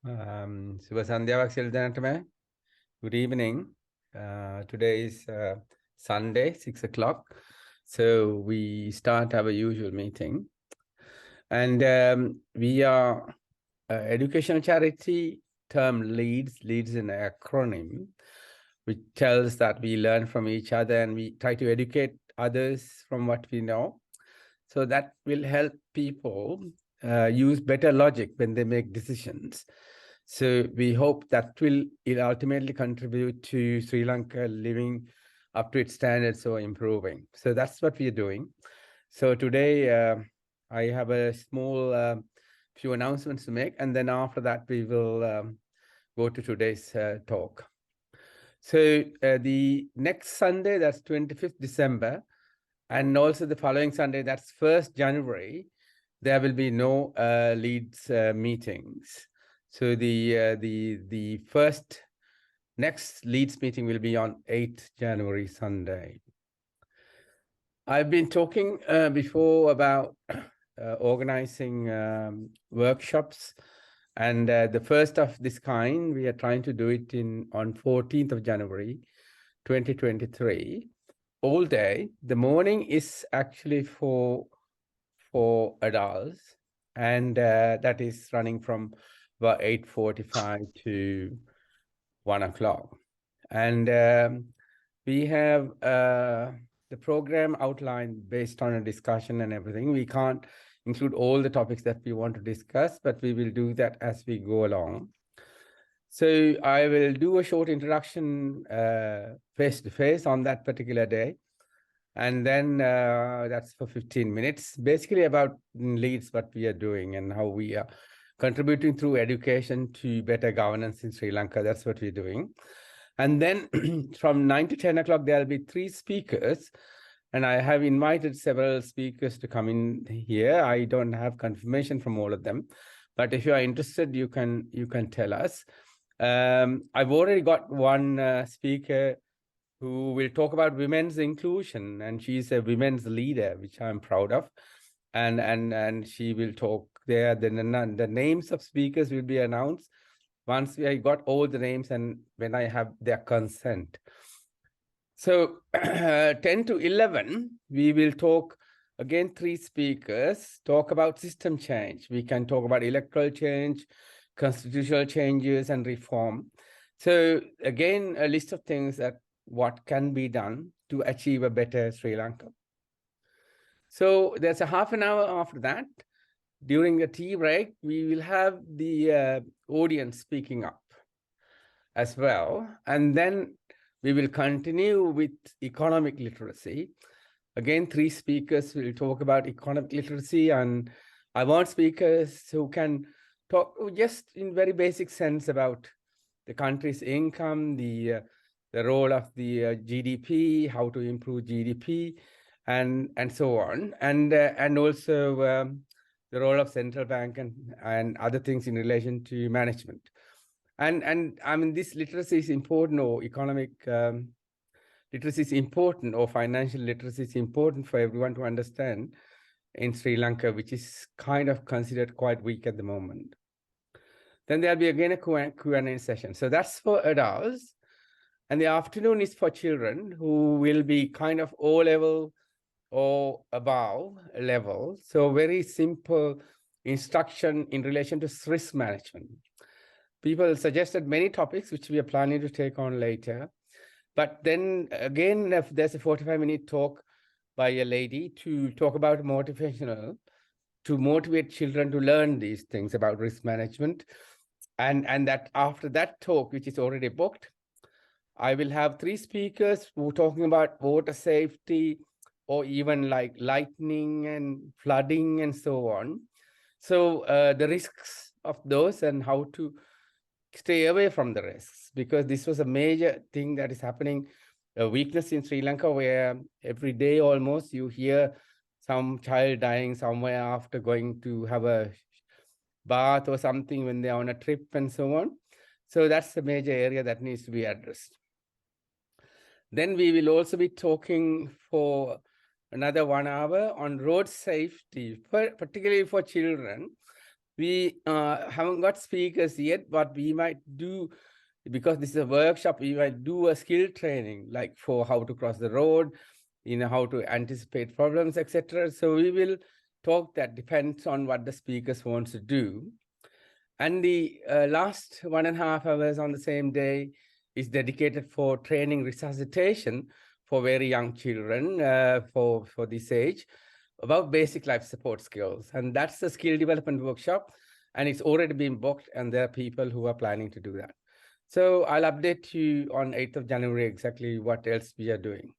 Shubha Sandhya Vaksil. Good evening. Today is Sunday, 6 o'clock. So we start our usual meeting. And we are educational charity term leads an acronym, which tells that we learn from each other and we try to educate others from what we know. So that will help people use better logic when they make decisions. So we hope that will ultimately contribute to Sri Lanka living up to its standards or improving. So that's what we are doing. So today I have a small few announcements to make, and then after that we will go to today's talk. So the next Sunday, that's 25th December, and also the following Sunday, that's 1st January, there will be no leads meetings. So the first next leads meeting will be on 8th January, Sunday. I've been talking before about organizing workshops, and the first of this kind, we are trying to do it on 14th of January, 2023. All day. The morning is actually for adults, and that is running from about 8:45 to 1 o'clock. And we have the program outlined based on a discussion and everything. We can't include all the topics that we want to discuss, but we will do that as we go along. So I will do a short introduction face-to-face on that particular day. And then that's for 15 minutes, basically about leads, what we are doing and how we are contributing through education to better governance in Sri Lanka. That's what we're doing. And then from 9 to 10 o'clock, there'll be 3 speakers. And I have invited several speakers to come in here. I don't have confirmation from all of them, but if you are interested, you can tell us. I've already got one speaker who will talk about women's inclusion, and she's a women's leader, which I'm proud of. And she will talk there. Then the names of speakers will be announced once I got all the names and when I have their consent. So 10 to 11, we will talk again, 3 speakers talk about system change. We can talk about electoral change, constitutional changes, and reform. So again, a list of things that what can be done to achieve a better Sri Lanka. So there's a half an hour after that. During a tea break, we will have the audience speaking up as well. And then we will continue with economic literacy. Again, 3 speakers will talk about economic literacy, and I want speakers who can talk just in very basic sense about the country's income, the role of the GDP, how to improve GDP, and so on, and also the role of central bank and other things in relation to management. And I mean, this literacy is important, or economic literacy is important, or financial literacy is important for everyone to understand in Sri Lanka, which is kind of considered quite weak at the moment. Then there'll be again a Q&A session. So that's for adults. And the afternoon is for children who will be kind of O-level or above level. So very simple instruction in relation to risk management. People suggested many topics, which we are planning to take on later. But then again, if there's a 45-minute talk by a lady to talk about motivational, to motivate children to learn these things about risk management. And that after that talk, which is already booked, I will have 3 speakers who are talking about water safety, or even like lightning and flooding and so on. So the risks of those and how to stay away from the risks, because this was a major thing that is happening, a weakness in Sri Lanka, where every day almost you hear some child dying somewhere after going to have a bath or something when they're on a trip and so on. So that's the major area that needs to be addressed. Then we will also be talking for another 1 hour on road safety, particularly for children. We haven't got speakers yet, but we might do, because this is a workshop, we might do a skill training, like for how to cross the road, how to anticipate problems, etc. So we will talk, that depends on what the speakers wants to do. And the last 1.5 hours on the same day is dedicated for training resuscitation for very young children for this age, about basic life support skills. And that's the skill development workshop. And it's already been booked, and there are people who are planning to do that. So I'll update you on 8th of January exactly what else we are doing.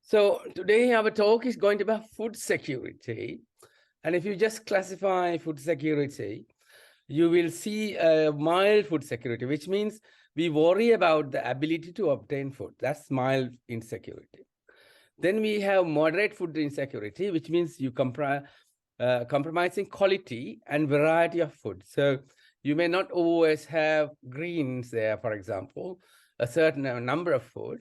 So today our talk is going to be about food security. And if you just classify food security, you will see mild food security, which means we worry about the ability to obtain food. That's mild insecurity. Then we have moderate food insecurity, which means you compromising quality and variety of food. So you may not always have greens there, for example, a certain number of food.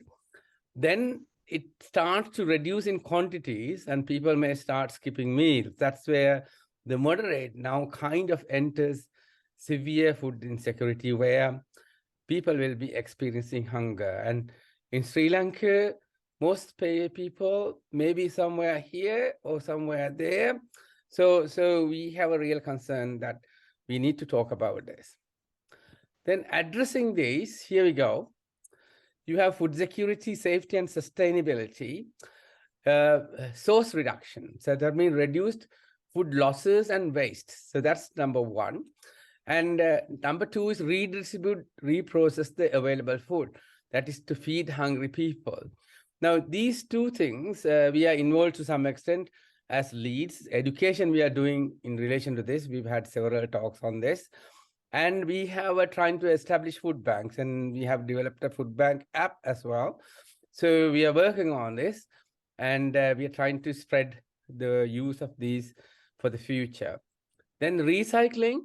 Then it starts to reduce in quantities and people may start skipping meals. That's where the moderate now kind of enters severe food insecurity, where people will be experiencing hunger. And in Sri Lanka, most people may be somewhere here or somewhere there. So we have a real concern that we need to talk about this. Then addressing this, here we go. You have food security, safety, and sustainability, source reduction. So that means reduced food losses and waste. So that's number one. And number two is redistribute, reprocess the available food. That is to feed hungry people. Now, these two things, we are involved to some extent as leads. Education we are doing in relation to this. We've had several talks on this. And we have trying to establish food banks, and we have developed a food bank app as well. So we are working on this, and we are trying to spread the use of these for the future. Then recycling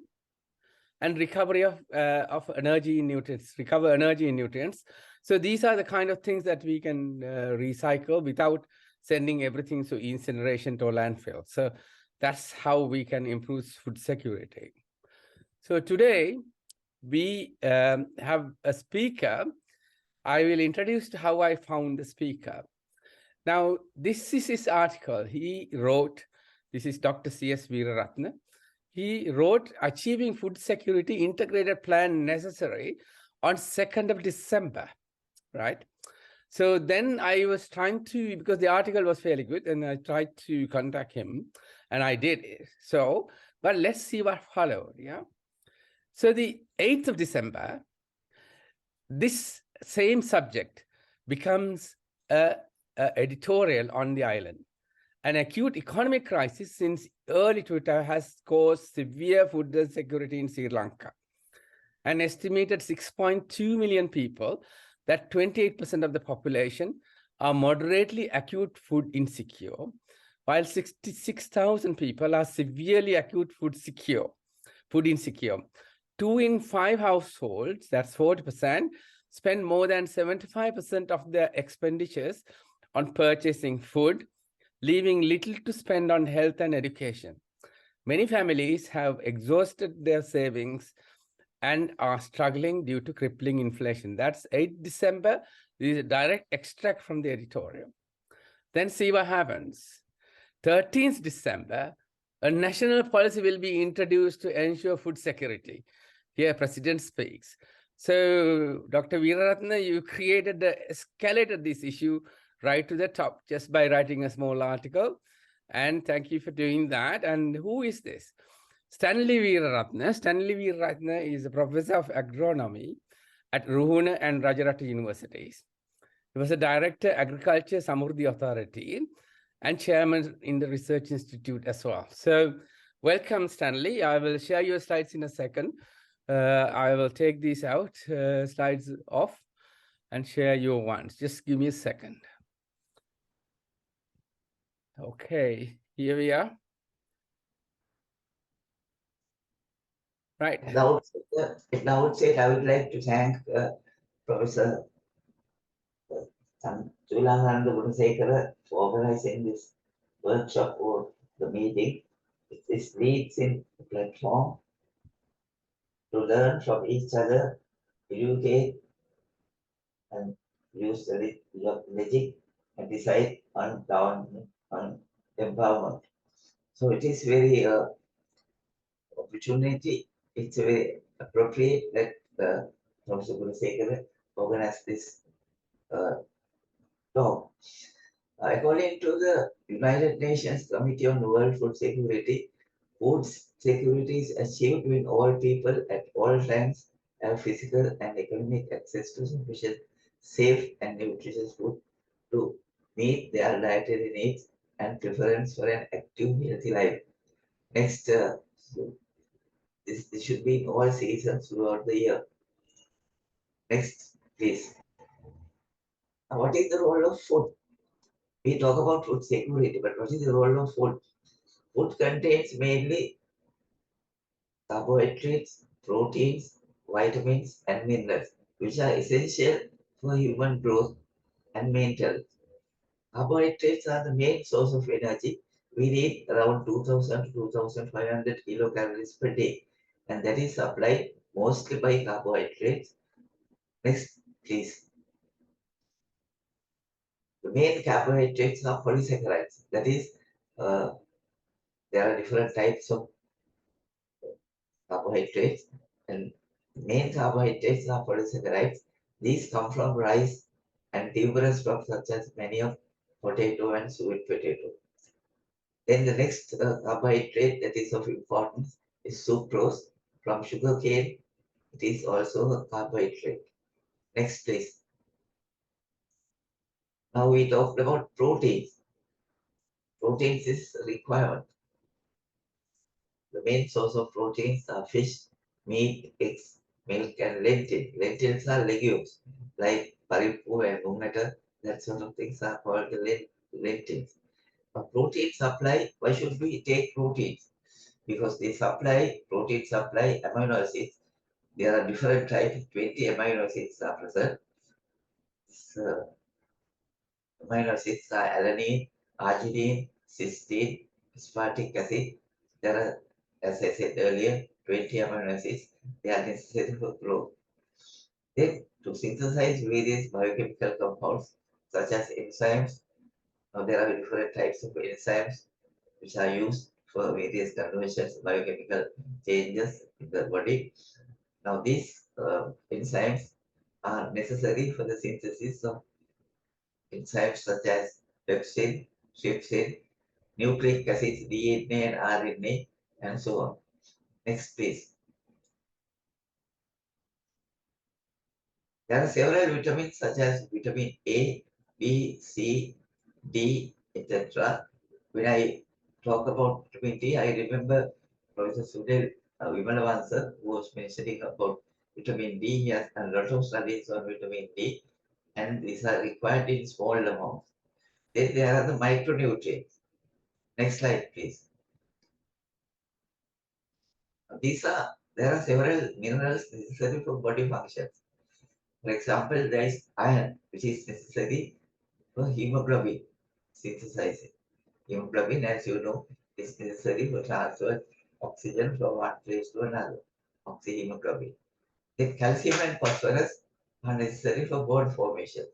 and recovery of energy in nutrients, recover energy in nutrients. So these are the kind of things that we can recycle without sending everything to incineration to landfill. So that's how we can improve food security. So today we have a speaker. I will introduce how I found the speaker. Now, this is his article. He wrote, this is Dr. C.S. Veeraratne. He wrote Achieving Food Security Integrated Plan Necessary on 2nd of December, right? So then I was trying to, because the article was fairly good, and I tried to contact him, and I did. So, but let's see what followed, yeah? So the 8th of December, this same subject becomes a editorial on the island. An acute economic crisis since early 2000 has caused severe food insecurity in Sri Lanka. An estimated 6.2 million people, that 28% of the population, are moderately acute food insecure, while 66,000 people are severely acute food insecure. 2 in 5 households, that's 40%, spend more than 75% of their expenditures on purchasing food, leaving little to spend on health and education. Many families have exhausted their savings and are struggling due to crippling inflation. That's 8 December. This is a direct extract from the editorial. Then see what happens. 13th December, a national policy will be introduced to ensure food security. Here, President speaks. So, Dr. Veeraratne, you escalated this issue right to the top just by writing a small article. And thank you for doing that. And who is this? Stanley Veeraratne. Stanley Veeraratne is a professor of agronomy at Ruhuna and Rajarata universities. He was a director, Agriculture Samurdhi Authority, and chairman in the Research Institute as well. So welcome, Stanley. I will share your slides in a second. I will take these out, slides off, and share your ones. Just give me a second. Okay, here we are. Right. At the outset, I would like to thank Professor Srilananda Gunasekara for organizing this workshop or the meeting. This leads in platform to learn from each other, educate, and use the logic and decide on down on empowerment. So it is very opportunity. It's very appropriate that Professor Gunasekara organized this uh, talk. According to the United Nations Committee on World Food Security, food security is achieved when all people at all times have physical and economic access to sufficient, safe, and nutritious food to meet their dietary needs and preference for an active, healthy life. Next, so this should be in all seasons throughout the year. Next, please. What is the role of food? We talk about food security, but what is the role of food? Food contains mainly carbohydrates, proteins, vitamins, and minerals, which are essential for human growth and mental health. Carbohydrates are the main source of energy. We need around 2000 to 2500 kilocalories per day, and that is supplied mostly by carbohydrates. Next, please. The main carbohydrates are polysaccharides. That is, uh, there are different types of carbohydrates, and main carbohydrates are polysaccharides. These come from rice and tuberous crops such as many of potato and sweet potato. Then the next carbohydrate that is of importance is sucrose from sugarcane. It is also a carbohydrate. Next, please. Now we talked about proteins. Proteins is a requirement. The main source of proteins are fish, meat, eggs, milk, and lentils. Lentils are legumes like paripu and mungata. That sort of things are called the lentils. A protein supply, why should we take proteins? Because they supply, protein supply amino acids. There are different types, 20 amino acids are present. So, amino acids are alanine, arginine, cysteine, aspartic acid. There are, as I said earlier, 20 amino acids. They are necessary for growth. Then, to synthesize various biochemical compounds, such as enzymes, now there are different types of enzymes which are used for various conversions, biochemical changes in the body. Now, these enzymes are necessary for the synthesis of enzymes such as pepsin, trypsin, nucleic acids, DNA and RNA, and so on. Next, please. There are several vitamins such as vitamin A, B, C, D, etc. When I talk about vitamin D, I remember Professor Sudhir Vimalavansar who was mentioning about vitamin D. He has done a lot of studies on vitamin D, and these are required in small amounts. Then there are the micronutrients. Next slide, please. There are several minerals necessary for body functions. For example, there is iron, which is necessary for hemoglobin synthesizing. Hemoglobin, as you know, is necessary for transfer oxygen from one place to another. Oxyhemoglobin. Then calcium and phosphorus are necessary for bone formation.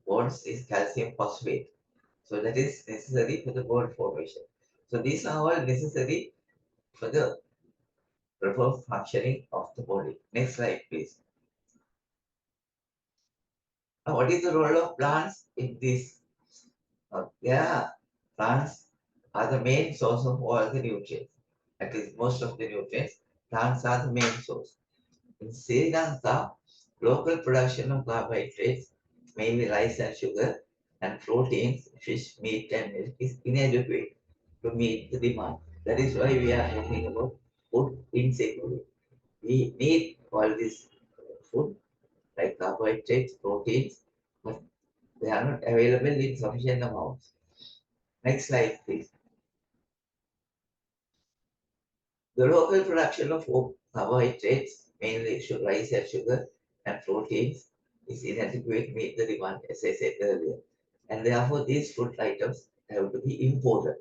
Bones is calcium phosphate. So that is necessary for the bone formation. So these are all necessary for the proper functioning of the body. Next slide, please. Now, what is the role of plants in this? Yeah, plants are the main source of all the nutrients. At least most of the nutrients, plants are the main source. In Sri Lanka, local production of carbohydrates, mainly rice and sugar, and proteins, fish, meat, and milk, is inadequate to meet the demand. That is why we are talking about food insecurity. We need all this food like carbohydrates, proteins, but they are not available in sufficient amounts. Next slide, please. The local production of carbohydrates, mainly rice and sugar, and proteins, is inadequate to meet the demand, as I said earlier. And therefore, these food items have to be imported.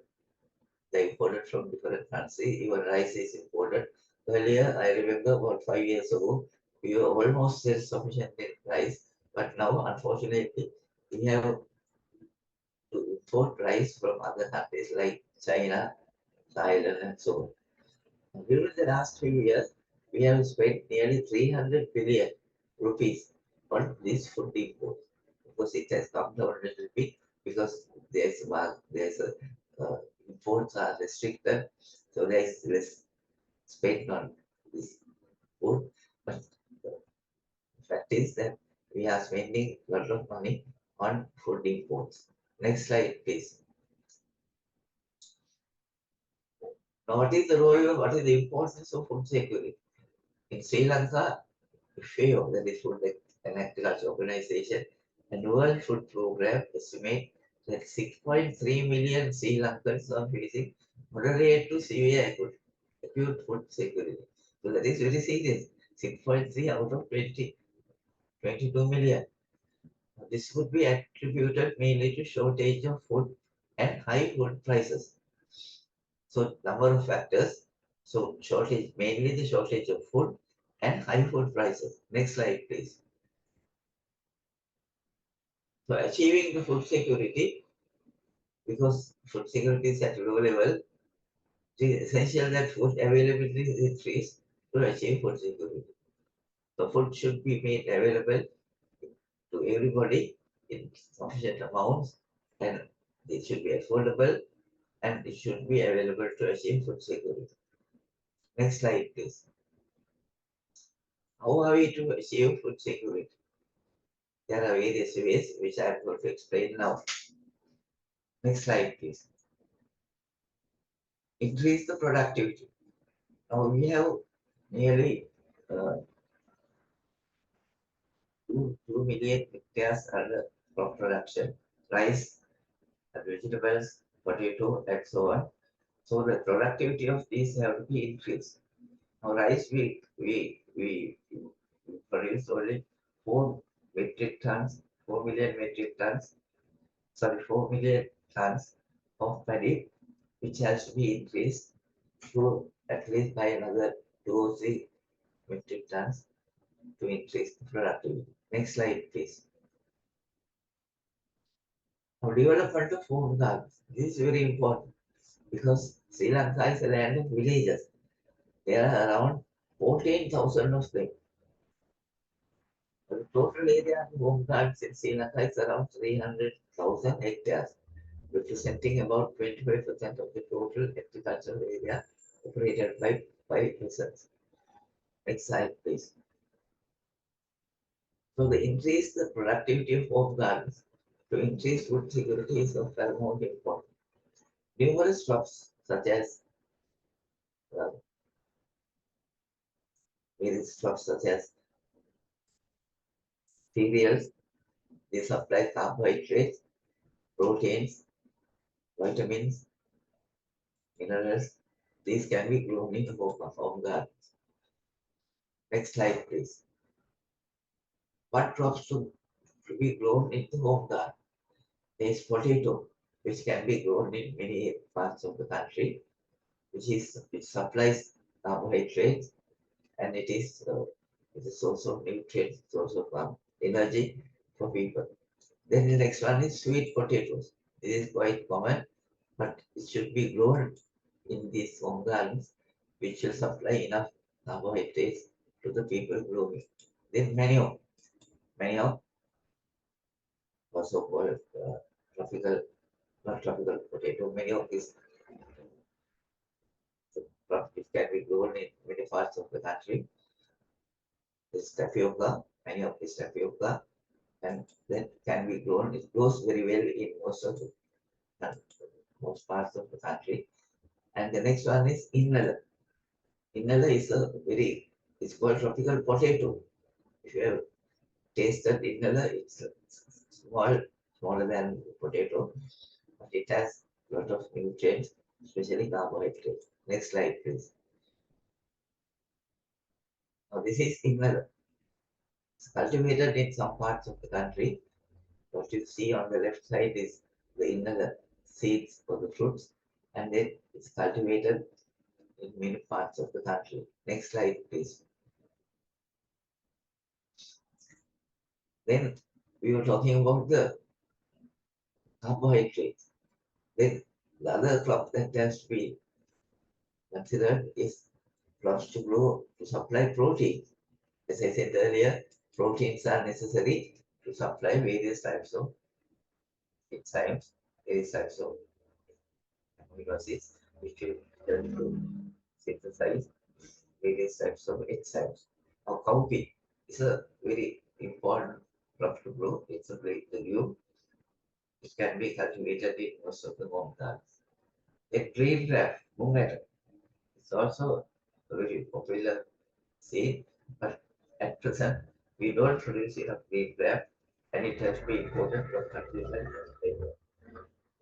They imported from different countries. Even rice is imported. Earlier, I remember about 5 years ago, we were almost self-sufficient in rice, but now, unfortunately, we have to import rice from other countries like China, Thailand, and so on. During the last few years, we have spent nearly 300 billion rupees on this food import because it has come down a little bit because there's a imports are restricted, so there is less spent on this food. But the fact is that we are spending a lot of money on food imports. Next slide, please. Now, what is the role, what is the importance of food security? In Sri Lanka, FAO, that is Food and Agriculture Organization, and World Food Program estimate that 6.3 million Sri Lankans are facing moderate to severe acute food security. So that is very serious. 6.3 out of 22 million. This could be attributed mainly to shortage of food and high food prices. So number of factors. So shortage, mainly the shortage of food and high food prices. Next slide, please. So achieving the food security, because food security is at low level, it is essential that food availability is increased to achieve food security. So food should be made available to everybody in sufficient amounts, and it should be affordable, and it should be available to achieve food security. Next slide, please. How are we to achieve food security? There are various ways which I am going to explain now. Next slide, please. Increase the productivity. Now we have nearly 2 million hectares under crop production, rice, and vegetables, potato, and so on. So the productivity of these have to be increased. Now rice we produce only 4 metric tons, 4 million metric tons, sorry, 4 million tons of paddy, which has to be increased to at least by another 2 or 3 metric tons to increase the productivity. Next slide, please. Now, development of home gardens. This is very important because Sri Lanka is a land of villages. There are around 14,000 of them. The total area of home gardens in Sri Lanka is around 300,000 hectares, representing about 25% of the total agricultural area operated by persons. Next slide, please. So, the increase the productivity of home gardens to increase food security is of paramount importance. Numerous crops such as uh, various crops such as cereals, they supply carbohydrates, proteins, vitamins, minerals. These can be grown in home gardens. Next slide, please. What crops to be grown in the home garden? There is potato, which can be grown in many parts of the country, which supplies carbohydrates, and it is a source of nutrients, source of energy for people. Then the next one is sweet potatoes. This is quite common, but it should be grown in these home gardens, which will supply enough carbohydrates to the people growing. Then manioc also called tropical, not tropical potato. Manioc is the crop which can be grown in many parts of the country. This tapioca, manioc is tapioca, and that can be grown. It grows very well in most parts of the country. And the next one is inala. Inala is it's called tropical potato. If you have tasted inala, it's small, smaller than potato, but it has a lot of nutrients, especially carbohydrates. Next slide, please. Now, this is inala. It's cultivated in some parts of the country. What you see on the left side is the inala seeds for the fruits, and then It's cultivated in many parts of the country. Next slide, please. Then we were talking about the carbohydrates. Then the other crop that has to be considered is crops to grow to supply protein. As I said earlier, proteins are necessary to supply various types of enzymes, various types of amino acids, which will help to synthesize various types of enzymes. Now, cowpea is a very important crop to grow. It's a great legume. It can be cultivated in most of the home gardens. A green grass, mungata, is also a very popular seed, but at present we don't produce enough green grass, and it has to be imported from countries like Australia.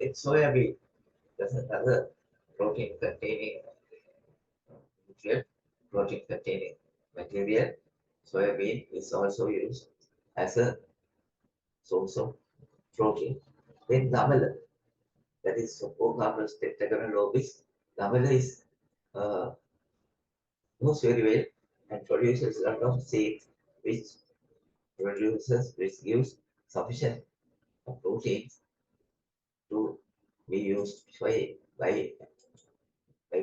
It's soybean. That's another protein containing nutrient, protein containing material. Soybean is also used as a source of protein. Then gamela, that is Ocarpus tetragonal. Gamela is knows very well and produces a lot of seeds which which gives sufficient proteins to be used by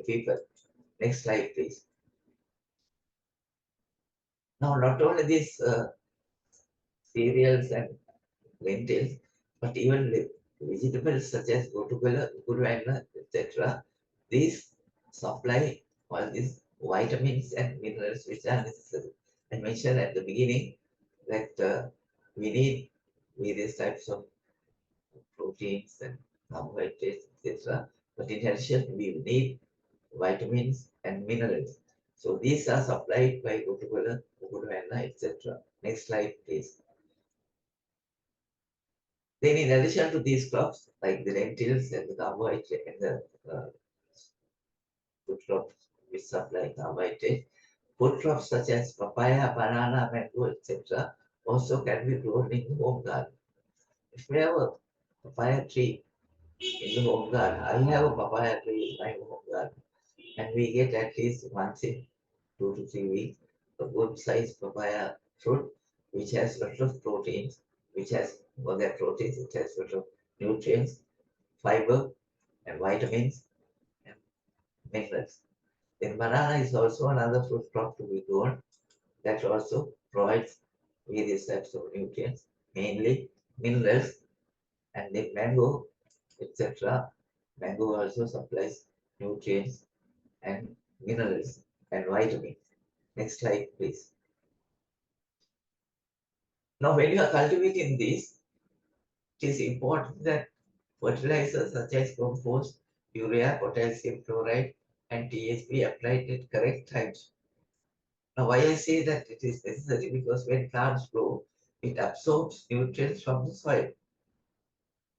people. Next slide, please. Now, not only these cereals and lentils, but even vegetables such as guruvana, etc. These supply all these vitamins and minerals which are necessary. I mentioned at the beginning that we need various types of proteins and carbohydrates, etc. But in addition, we need vitamins and minerals. So these are supplied by guruvana, etc. Next slide, please. Then, in addition to these crops, like the lentils and the carbohydrate and the food crops which supply carbohydrate, food crops such as papaya, banana, mango, etc., also can be grown in the home garden. If we have a papaya tree in the home garden, I have a papaya tree in my home garden, and we get at least once in 2 to 3 weeks a good sized papaya fruit which has lots of proteins, which has more than proteins, it has lots of nutrients, fiber, and vitamins and minerals. Then banana is also another fruit crop to be grown that also provides various types of nutrients, mainly minerals, and then mango, etc. Mango also supplies nutrients and minerals and vitamins. Next slide, please. Now, when you are cultivating these, it is important that fertilizers such as compost, urea, potassium chloride, and TSP applied at correct times. Now, why I say that it is necessary because when plants grow, it absorbs nutrients from the soil.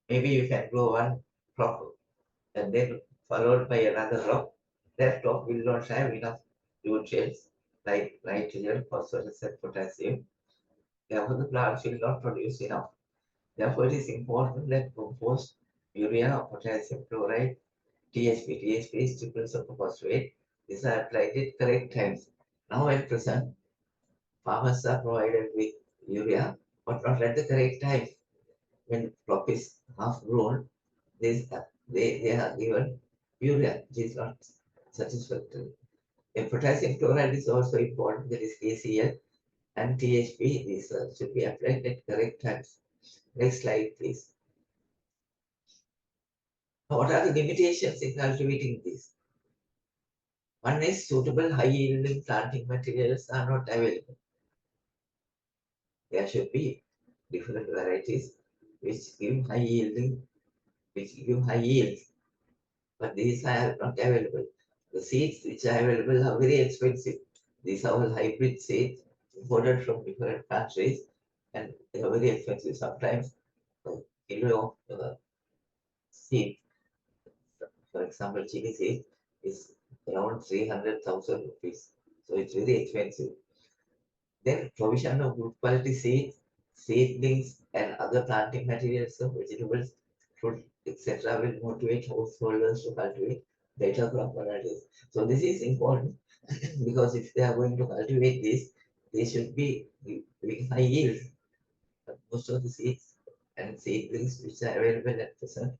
Maybe you can grow one crop and then followed by another crop. That crop will not have enough nutrients like nitrogen, phosphorus, and potassium. Therefore, the plants will not produce enough. Therefore, it is important that compost, urea, potassium chloride, TSP is triple superphosphate, these are applied at correct times. Now, at present, farmers are provided with urea, but not at the correct time. When crop is half grown, they are given urea, which is not satisfactory. And potassium chloride is also important, that is KCl, and THP, these should be applied at correct times. Next slide, please. Now, what are the limitations in cultivating this? One is suitable high yielding planting materials are not available. There should be different varieties which give high yielding, which give high yields, but these are not available. The seeds which are available are very expensive. These are all hybrid seeds imported from different countries, and they are very expensive. Sometimes a kilo of seed, for example, chili seed, is around 300,000 rupees. So it's very expensive. Then provision of good quality seeds, seedlings, and other planting materials of vegetables, fruit, etc. will motivate householders to cultivate better crop varieties. So this is important because if they are going to cultivate this, they should be giving high yield. But most of the seeds and seedlings which are available at present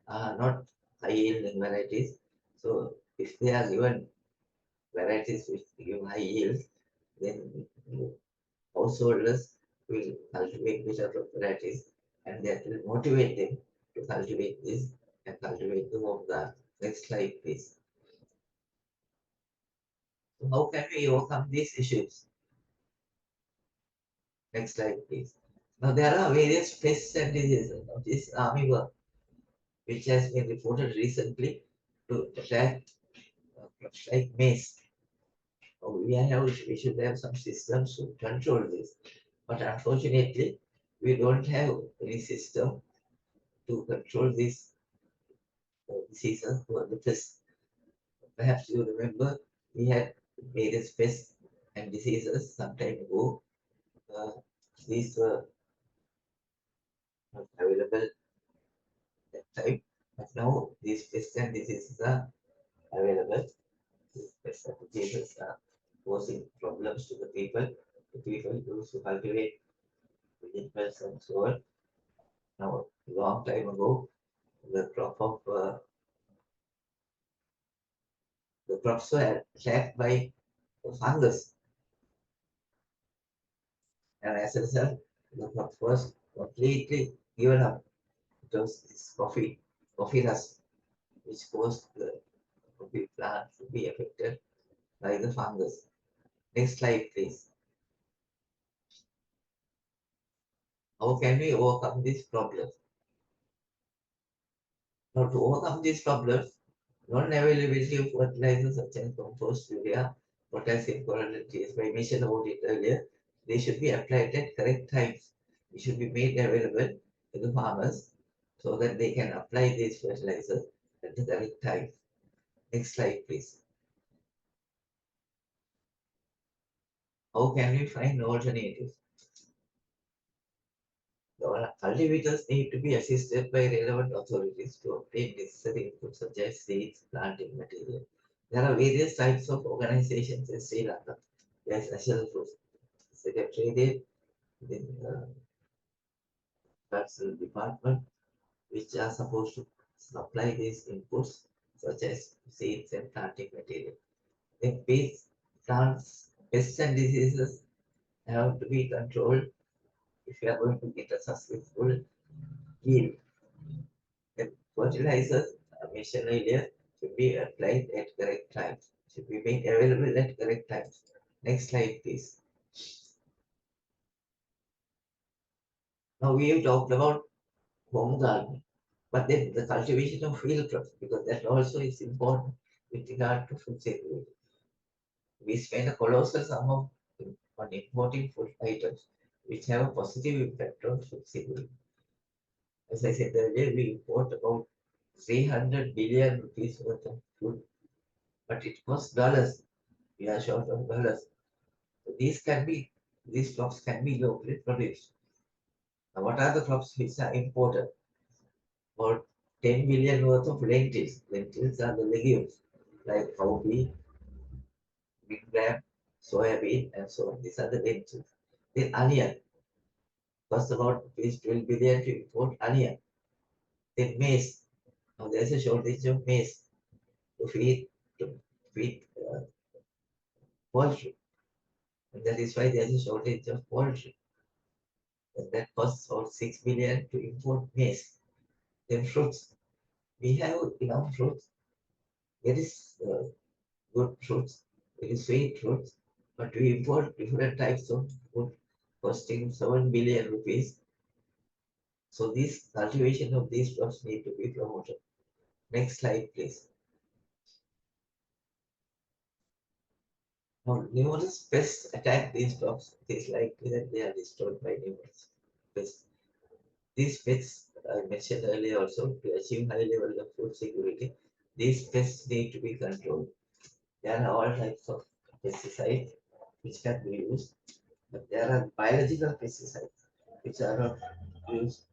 are not high yielding varieties. So if they are given varieties which give high yield, then householders will cultivate better crop varieties and that will motivate them to cultivate this and cultivate the home garden. Next slide, please. So how can we overcome these issues? Next slide, please. Now, there are various pests and diseases of this armyworm, which has been reported recently to attack crops like maize. We should have some systems to control this. But unfortunately, we don't have any system to control these diseases for the pests. Perhaps you remember we had various pests and diseases some time ago. Uh, these were not available that time, but now these pests and diseases are available. These pests and diseases are causing problems to the people. The people used to cultivate vegetables and so on. Now, a long time ago, the crop of the crops were attacked by fungus, and as a result, the crop was completely given up. It was this coffee rust, which caused the coffee plant to be affected by the fungus. Next slide, please. How can we overcome these problems? Now, to overcome these problems, non-availability of fertilizers such as compost, urea, potassium chloride, as I mentioned about it earlier, they should be applied at correct times. It should be made available to the farmers so that they can apply these fertilizers at the correct time. Next slide, please. How can we find alternatives? The cultivators need to be assisted by relevant authorities to obtain necessary inputs such as seeds, planting material. There are various types of organizations in Sri Lanka. There's National Food Secretariat, then Cultural Department, which are supposed to supply these inputs such as seeds and planting material. Then pests and diseases have to be controlled if you are going to get a successful yield. The fertilizers, I mentioned earlier, should be applied at correct times, should be made available at correct times. Next slide, please. Now we have talked about home gardening, but then the cultivation of field crops, because that also is important with regard to food security. We spend a colossal sum on importing food items, which have a positive impact on food security. As I said earlier, we import about 300 billion rupees worth of food, but it costs dollars. We are short of dollars. So these crops can be locally produced. Now, what are the crops which are imported? About 10 billion worth of lentils. Lentils are the legumes like cowpea, wheat gram, soya bean, and so on. These are the lentils. Then onion costs about 12 billion to import onion. Then maize. Now there's a shortage of maize to feed poultry. And that is why there's a shortage of poultry. And that costs about 6 billion to import maize. Then fruits. We have enough fruits. Very good fruits, very sweet fruits, but we import different types of food costing 7 billion rupees. So this cultivation of these crops need to be promoted. Next slide, please. Now, numerous pests attack these crops. It is likely that they are destroyed by numerous pests. These pests, I mentioned earlier also, to achieve high level of food security, these pests need to be controlled. There are all types of pesticides which can be used, but there are biological pesticides which are not used,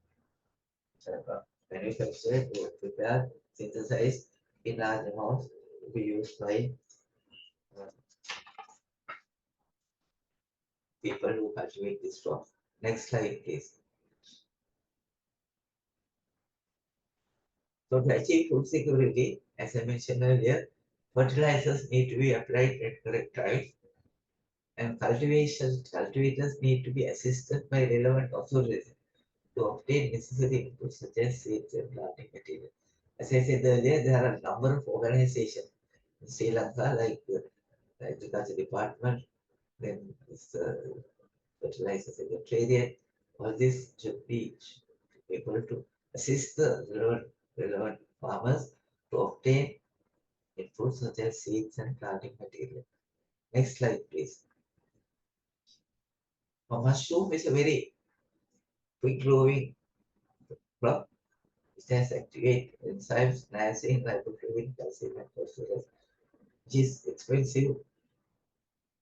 which are not manufactured or prepared, synthesized in large amounts to be used by uh, people who cultivate this crop. Next slide, please. So to achieve food security, as I mentioned earlier, fertilizers need to be applied at correct times, and cultivators need to be assisted by relevant authorities to obtain necessary inputs such as seeds and planting material. As I said earlier, there are a number of organizations in Sri Lanka, like the Agriculture Department, then this fertilizer secretariat. All this should be able to assist the relevant farmers to obtain inputs such as seeds and planting material. Next slide, please. A mushroom is a very quick growing crop. It has activate enzymes, niacin, riboflavin, calcium, and phosphorus, which is expensive,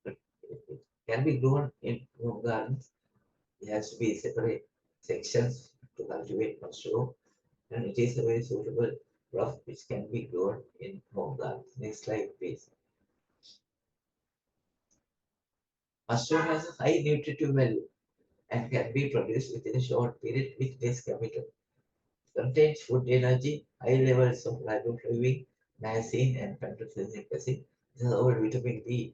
but it can be grown in home gardens. It has to be separate sections to cultivate mushroom, and it is a very suitable crop which can be grown in home gardens. Next slide, please. Mushroom has a high nutritive value and can be produced within a short period with less capital. Contains food energy, high levels of riboflavin, niacin, and pantothenic acid. This is all vitamin B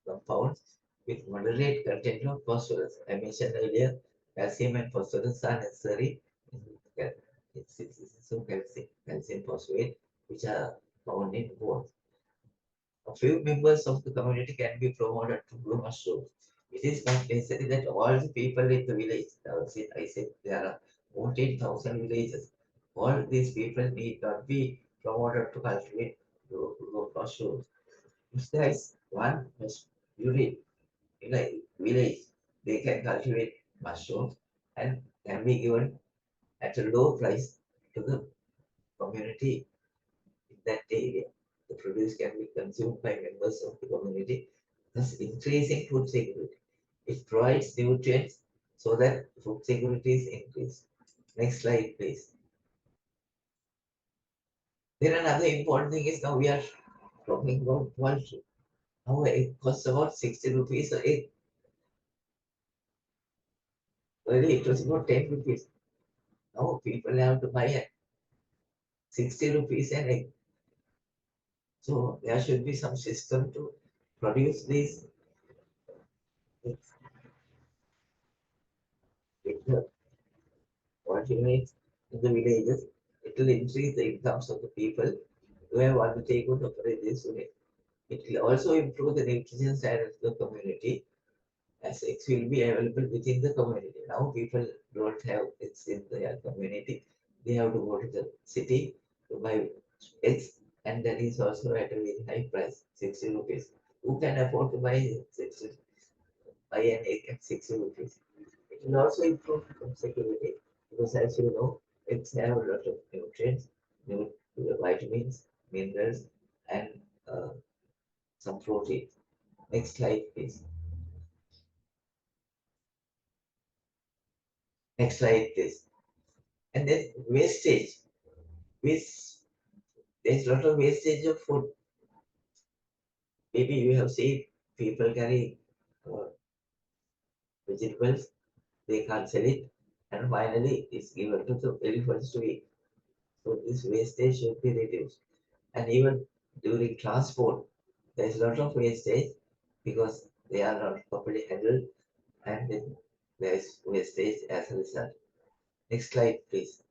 compounds with moderate content of phosphorus. I mentioned earlier, calcium and phosphorus are necessary in synthesis of calcium phosphate, which are found in bones. A few members of the community can be promoted to grow mushrooms. It is not necessary that all the people in the village, I said there are 14,000 villages, all these people need not be promoted to cultivate grow mushrooms. If there is one unit in a village, they can cultivate mushrooms and can be given at a low price to the community in that area. The produce can be consumed by members of the community, thus increasing food security. It provides nutrients so that food security is increased. Next slide, please. Then another important thing is now we are talking about poultry. Now it costs about 60 rupees a egg. Earlier it was about 10 rupees. Now people have to buy at 60 rupees an egg. So there should be some system to produce these eggs with the originates in the villages. It will increase the incomes of the people who have undertaken to operate this unit. It will also improve the nutrition status of the community as eggs will be available within the community. Now people don't have eggs in their community. They have to go to the city to buy eggs, and that is also at a very high price, 60 rupees. Who can afford to buy an egg at 60 rupees? It will also improve food security because, as you know, eggs have a lot of nutrients, vitamins, minerals, and uh, some protein. Next slide, please. Next slide, please. And then wastage. Waste, there's a lot of wastage of food. Maybe you have seen people carry uh, vegetables, they can't sell it, and finally it's given to the elephants to eat. So this wastage should be reduced. And even during transport, there's a lot of wastage because they are not properly handled, and then there's wastage as a result. Next slide, please.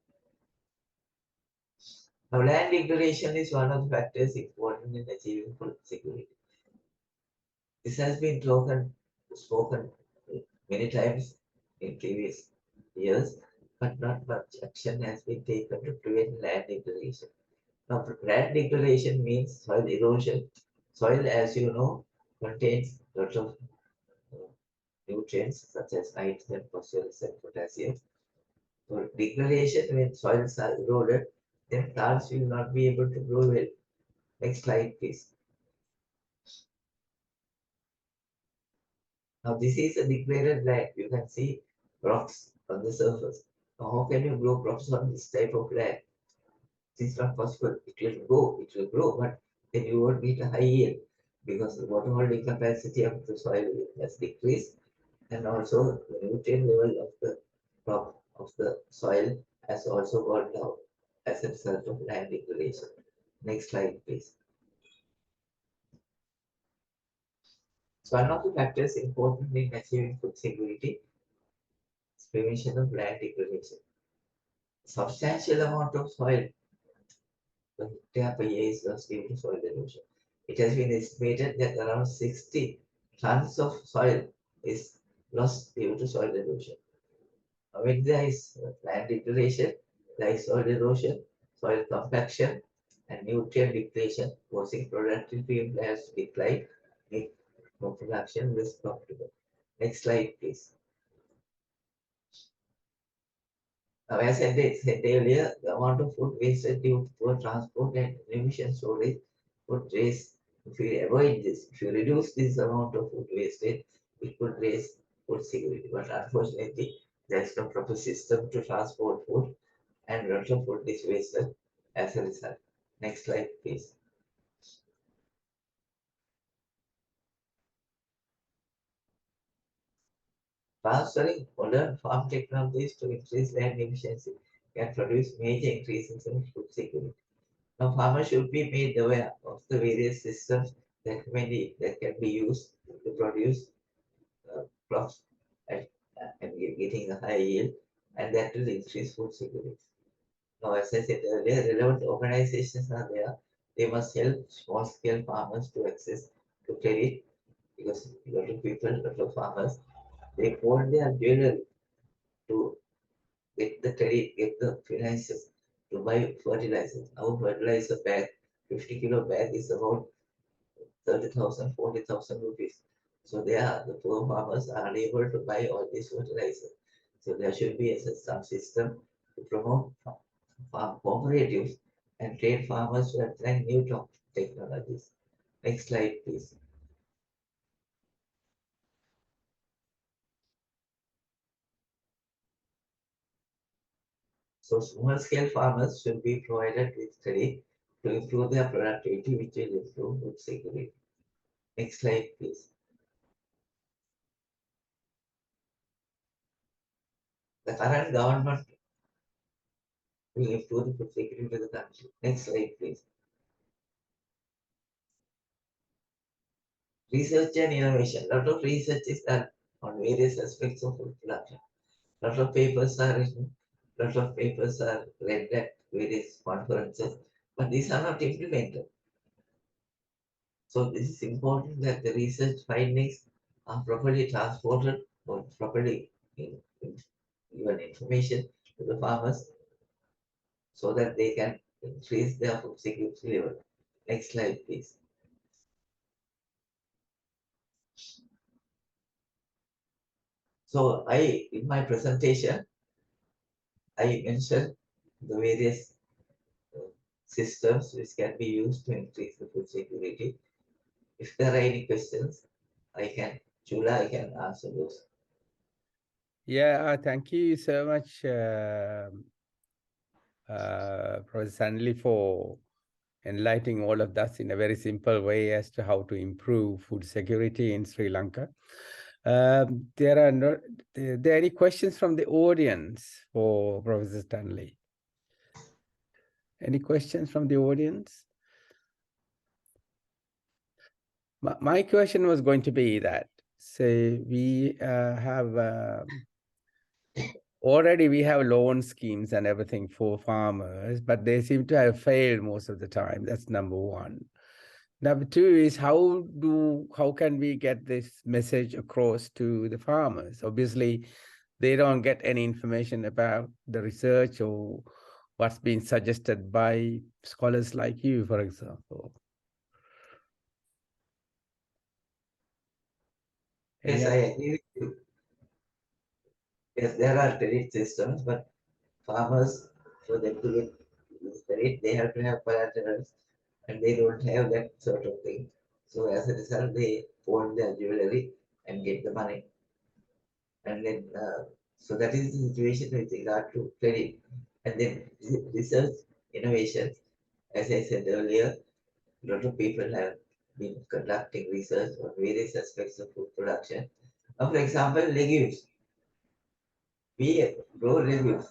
Now, land degradation is one of the factors important in achieving food security. This has been spoken many times in previous years, but not much action has been taken to prevent land degradation. Now, land degradation means soil erosion. Soil, as you know, contains lots of uh, nutrients such as nitrogen, phosphorus, and potassium. So, degradation when soils are eroded, then plants will not be able to grow well. Next slide, please. Now, this is a degraded land. You can see rocks on the surface. Now, how can you grow crops on this type of land? is not possible. It will grow, but then you won't need a high yield because the water holding capacity of the soil has decreased, and also the nutrient level of the crop of the soil has also gone down as a result of land degradation. Next slide, please. So one of the factors important in achieving food security is prevention of land degradation. Substantial amount of soil per hectare per year is lost due to soil erosion. It has been estimated that around 60 tons of soil is lost due to soil erosion. When there is land degradation, there is soil erosion, soil compaction, and nutrient depletion, causing productivity in plants to decline, make crop production less profitable. Next slide, please. Now, as I said earlier, the amount of food wasted due to poor transport and inefficient storage would raise, if you avoid this, if you reduce this amount of food wasted, it could raise food security. But unfortunately, there is no proper system to transport food, and a lot of food is wasted as a result. Next slide, please. Transferring modern farm technologies to increase land efficiency can produce major increases in food security. Now, farmers should be made aware of the various systems that can be used to produce crops and, getting a high yield, and that will increase food security. Now, as I said earlier, relevant organizations are there. They must help small-scale farmers to access to credit because a lot of people, a lot of farmers, they pawn their jewelry to get the credit, get the finances to buy fertilizers. Our fertilizer bag, 50-kilo bag is about 30,000, 40,000 rupees. So they are, the poor farmers are unable to buy all these fertilizers. So there should be some system to promote farm cooperatives and train farmers to apply new technologies. Next slide, please. So small-scale farmers should be provided with credit to improve their productivity, which will improve food security. Next slide, please. The current government will improve the food security of the country. Next slide, please. Research and innovation. A lot of research is done on various aspects of food production. A lot of papers are written, a lot of papers are read at various conferences, but these are not implemented. So this is important that the research findings are properly transported or properly given information to the farmers so that they can increase their food security level. Next slide, please. So in my presentation, I mentioned the various uh, systems which can be used to increase the food security. If there are any questions, Chula, I can answer those. Yeah, thank you so much, Professor Sanley, for enlightening all of us in a very simple way as to how to improve food security in Sri Lanka. There are no, there any questions from the audience for Professor Stanley? Any questions from the audience? My question was going to be that, say, we have already we have loan schemes and everything for farmers, but they seem to have failed most of the time. That's number one. Number two is how can we get this message across to the farmers? Obviously, they don't get any information about the research or what's been suggested by scholars like you, for example. Yes, I agree with you. Yes, there are credit systems, but farmers, for them to get this credit, they have to have collaterals, and they don't have that sort of thing. So as a result, they pawn their jewelry and get the money. And then, so that is the situation with regard to credit. And then research innovations. As I said earlier, a lot of people have been conducting research on various aspects of food production. Now, for example, legumes. We grow legumes.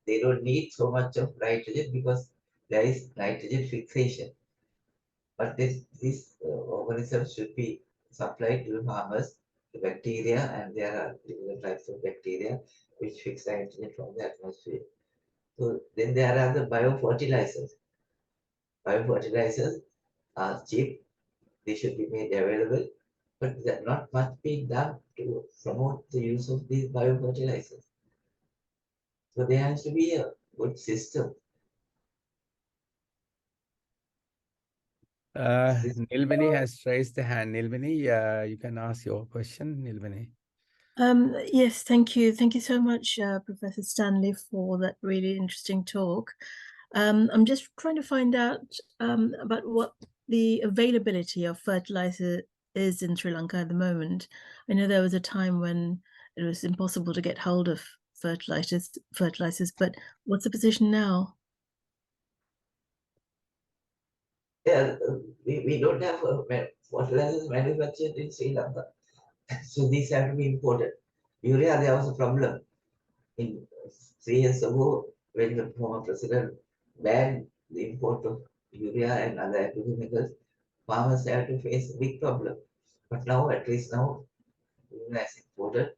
They don't need so much of nitrogen because there is nitrogen fixation. But these organisms should be supplied to the farmers, the bacteria, and there are different types of bacteria which fix nitrogen from the atmosphere. So then there are the biofertilizers. Biofertilizers are cheap, they should be made available, but there's not much being done to promote the use of these biofertilizers. So there has to be a good system. This Nilbini has raised the hand. Nilbini, you can ask your question, Nilbini. Yes, thank you. Thank you so much, Professor Stanley, for that really interesting talk. I'm just trying to find out about what the availability of fertilizer is in Sri Lanka at the moment. I know there was a time when it was impossible to get hold of fertilizers, but what's the position now? Yeah, we don't have fertilizers manufactured in Sri Lanka. So these have to be imported. Urea, there was a problem. In 3 years ago, when the former president banned the import of urea and other agrochemicals, farmers have to face a big problem. But now, at least now, urea is imported,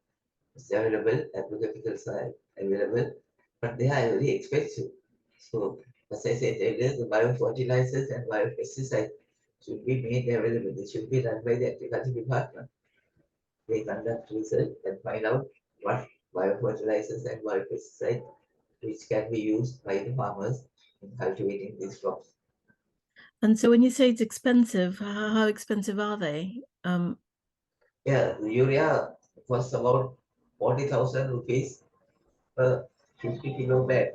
it's available, agrochemicals are available, but they are very expensive. So, as I said earlier, the biofertilizers and biopesticides should be made available. They should be run by the agriculture department. They conduct research and find out what biofertilizers and biopesticides which can be used by the farmers in cultivating these crops. And so when you say it's expensive, how expensive are they? Yeah, the urea costs about 40,000 rupees per 50 kilo bag.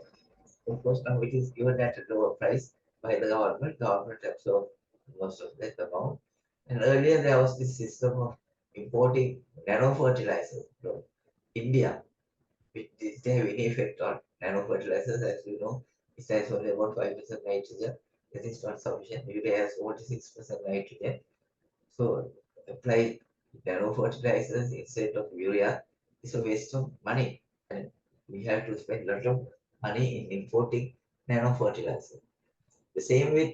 Of course, now it is given at a lower price by the government. Government absorbs most of that amount. And earlier there was this system of importing nano fertilizers from India, which didn't have any effect on nano fertilizers, as you know. It has only about 5% nitrogen. That is not sufficient. Urea has 46% nitrogen. So apply nano fertilizers instead of urea is a waste of money. And we have to spend a lot of money in importing nano fertilizer. The same with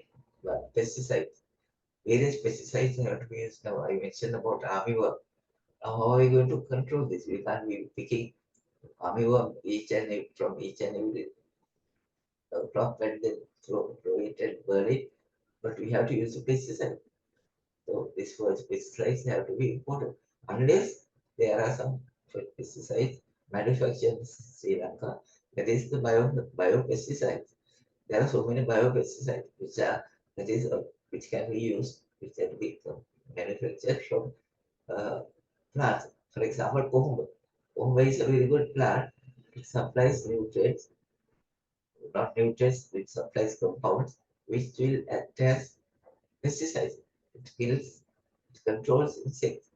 pesticides. Various pesticides have to be used now. I mentioned about armyworm. Now, how are we going to control this? We can't be picking armyworm from each and every crop and then throw it and burn it. But we have to use a pesticide. So these first pesticides have to be imported unless there are some pesticides manufactured in Sri Lanka. That is the biopesticides. There are so many biopesticides which can be used, which can be manufactured from uh, plants. For example, Kohumba. Kohumba is a very good plant. It supplies nutrients, not nutrients, it supplies compounds which will act as pesticides. It kills, it controls insects.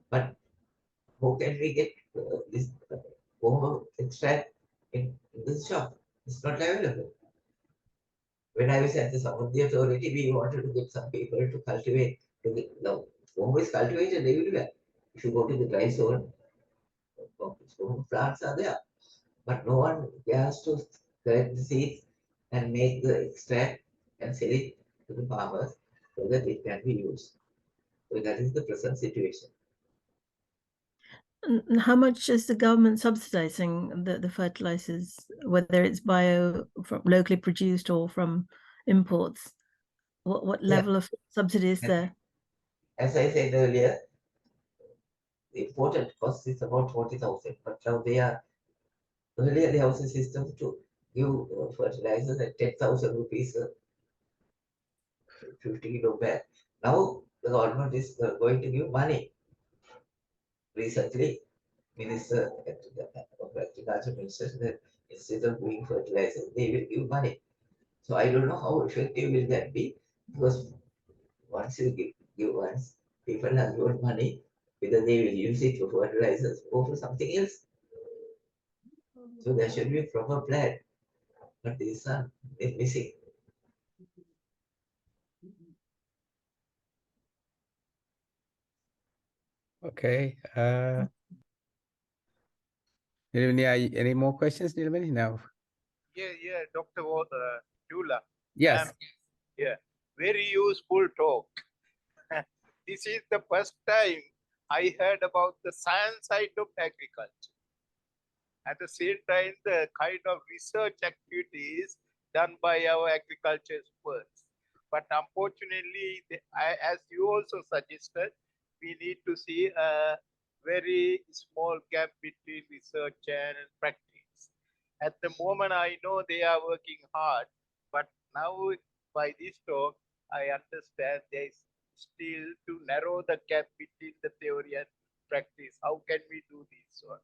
But how can we get this Kohumba extract in this shop? It's not available. When I was at the Samuddri Authority, we wanted to get some people to cultivate. Now, Kohumba is cultivated everywhere. If you go to the dry zone, plants are there. But no one cares to collect the seeds and make the extract and sell it to the farmers so that it can be used. So that is the present situation. And how much is the government subsidizing the fertilizers, whether it's from locally produced or from imports? What level of subsidy is there? As I said earlier, the imported cost is about 40,000, but now earlier there was a system to give fertilizers at 10,000 rupees 50 kilo bag. Now the government is going to give money. Recently, Minister of Agriculture mentioned that instead of giving fertilizer, they will give money. So I don't know how effective will that be, because once you give once, people have given money, whether they will use it for fertilizers or for something else. So there should be a proper plan. but these are missing. Okay. Nilmani, any more questions, Nilmani? No. Yeah, Dr. Dula. Yes. Yeah, very useful talk. This is the first time I heard about the science side of agriculture. At the same time, the kind of research activities done by our agriculture experts. But unfortunately, as you also suggested, we need to see a very small gap between research and practice. At the moment, I know they are working hard, but now by this talk, I understand there is still to narrow the gap between the theory and practice. How can we do this one?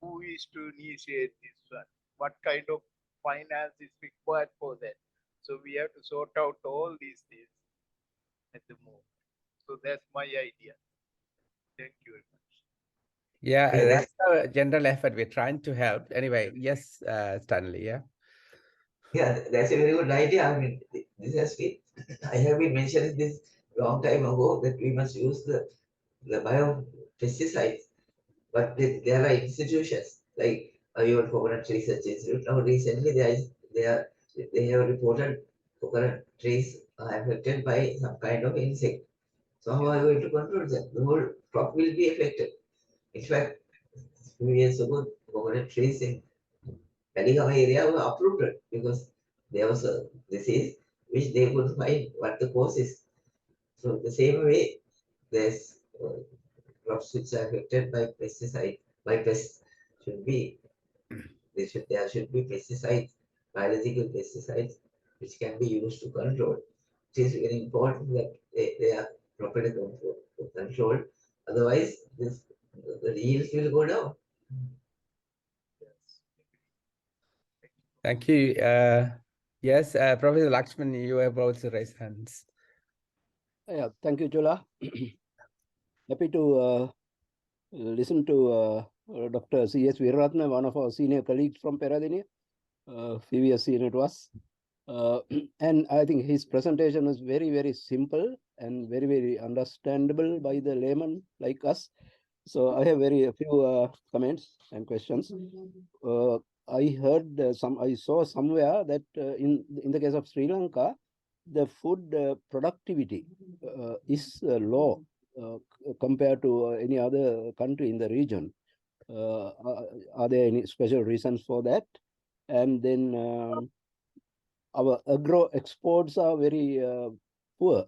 Who is to initiate this one? What kind of finance is required for that? So we have to sort out all these things at the moment. So that's my idea. Thank you very much. Yeah, Yeah, that's a general effort. We're trying to help. Anyway, yes, Stanley, yeah. yeah, that's a very good idea. I mean, this has been, I have been mentioning this long time ago that we must use the biopesticides, but there are institutions like your coconut research institute. Now recently they have reported coconut trees are affected by some kind of insect. So how are you going to control them? The whole crop will be affected. In fact, a few years ago, coconut trees in Kaligama area were uprooted because there was a disease which they couldn't find what the cause is. So the same way, there's crops which are affected by pesticide, by pests should be there should be pesticides, biological pesticides which can be used to control. It is very important that they are properly controlled. Otherwise, the yields will go down. Thank you. Yes, Professor Lakshman, you have also raised hands. Yeah, thank you, Jula. Happy to listen to Dr. C.S. Veeratna, one of our senior colleagues from Peradeniya, few years senior to us. And I think his presentation was very, very simple and very, very understandable by the layman like us. So I have a few comments and questions. I heard I saw somewhere that in the case of Sri Lanka, the food productivity is low compared to any other country in the region. Are there any special reasons for that? And then our agro exports are very poor